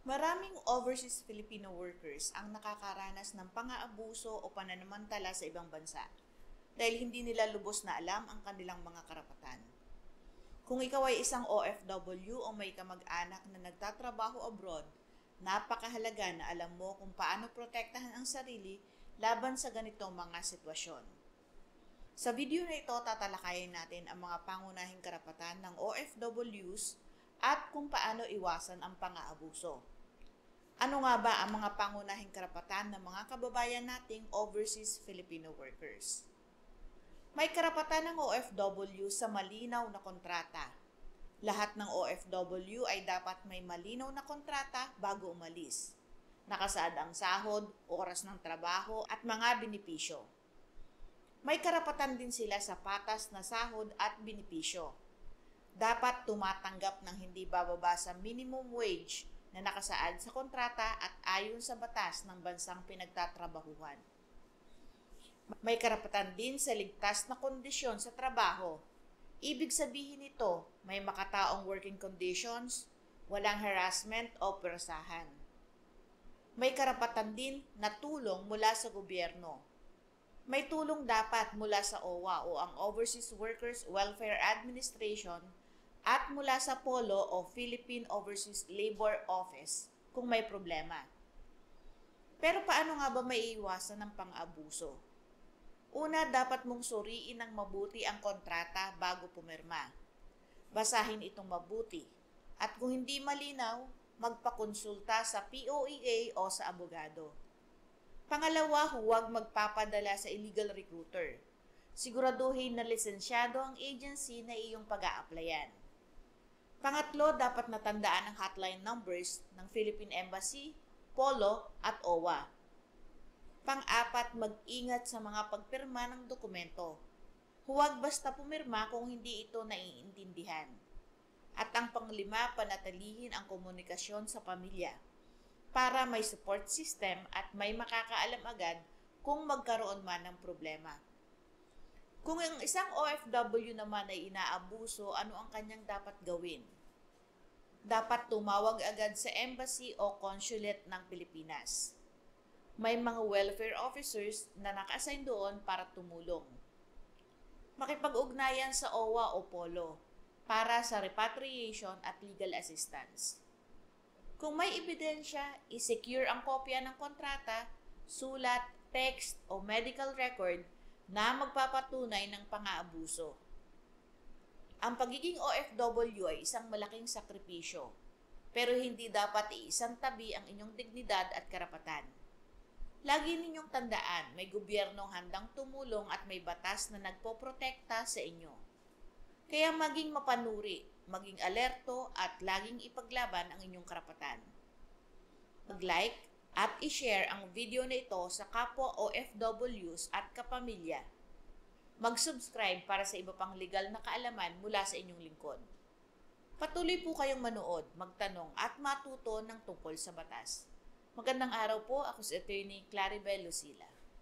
Maraming overseas Filipino workers ang nakakaranas ng pang-aabuso o pananamantala sa ibang bansa dahil hindi nila lubos na alam ang kanilang mga karapatan. Kung ikaw ay isang OFW o may kamag-anak na nagtatrabaho abroad, napakahalaga na alam mo kung paano protektahan ang sarili laban sa ganitong mga sitwasyon. Sa video na ito, tatalakayin natin ang mga pangunahing karapatan ng OFWs at kung paano iwasan ang pang-aabuso. Ano nga ba ang mga pangunahing karapatan ng mga kababayan nating overseas Filipino workers? May karapatan ng OFW sa malinaw na kontrata. Lahat ng OFW ay dapat may malinaw na kontrata bago umalis. Nakasaad ang sahod, oras ng trabaho at mga benepisyo. May karapatan din sila sa patas na sahod at benepisyo. Dapat tumatanggap ng hindi bababa sa minimum wage na nakasaad sa kontrata at ayon sa batas ng bansang pinagtatrabahuhan. May karapatan din sa ligtas na kondisyon sa trabaho. Ibig sabihin nito, may makataong working conditions, walang harassment o perasahan. May karapatan din na tulong mula sa gobyerno. May tulong dapat mula sa OWA o ang Overseas Workers Welfare Administration at mula sa POLO o Philippine Overseas Labor Office kung may problema. Pero paano nga ba maiiwasan ng pang-abuso? Una, dapat mong suriin ng mabuti ang kontrata bago pumirma. Basahin itong mabuti. At kung hindi malinaw, magpakonsulta sa POEA o sa abogado. Pangalawa, huwag magpapadala sa illegal recruiter. Siguraduhin na lisensyado ang agency na iyong pag-a-applyan. Pangatlo, dapat natandaan ang hotline numbers ng Philippine Embassy, POLO at OWA. Pang-apat, mag-ingat sa mga pagpirma ng dokumento. Huwag basta pumirma kung hindi ito naiintindihan. At ang panglima, panatilihin ang komunikasyon sa pamilya para may support system at may makakaalam agad kung magkaroon man ng problema. Kung ang isang OFW naman ay inaabuso, ano ang kanyang dapat gawin? Dapat tumawag agad sa embassy o consulate ng Pilipinas. May mga welfare officers na naka-assign doon para tumulong. Makipag-ugnayan sa OWA o POLO para sa repatriation at legal assistance. Kung may ebidensya, i-secure ang kopya ng kontrata, sulat, text o medical record na magpapatunay ng pang-aabuso. Ang pagiging OFW ay isang malaking sakripisyo, pero hindi dapat iisang tabi ang inyong dignidad at karapatan. Lagi ninyong tandaan, may gobyernong handang tumulong at may batas na nagpoprotekta sa inyo. Kaya maging mapanuri, maging alerto at laging ipaglaban ang inyong karapatan. Mag-like at i-share ang video na ito sa kapwa OFWs at kapamilya. Mag-subscribe para sa iba pang legal na kaalaman mula sa inyong lingkod. Patuloy po kayong manood, magtanong at matuto ng tungkol sa batas. Magandang araw po, ako si Attorney Claribel Lucila.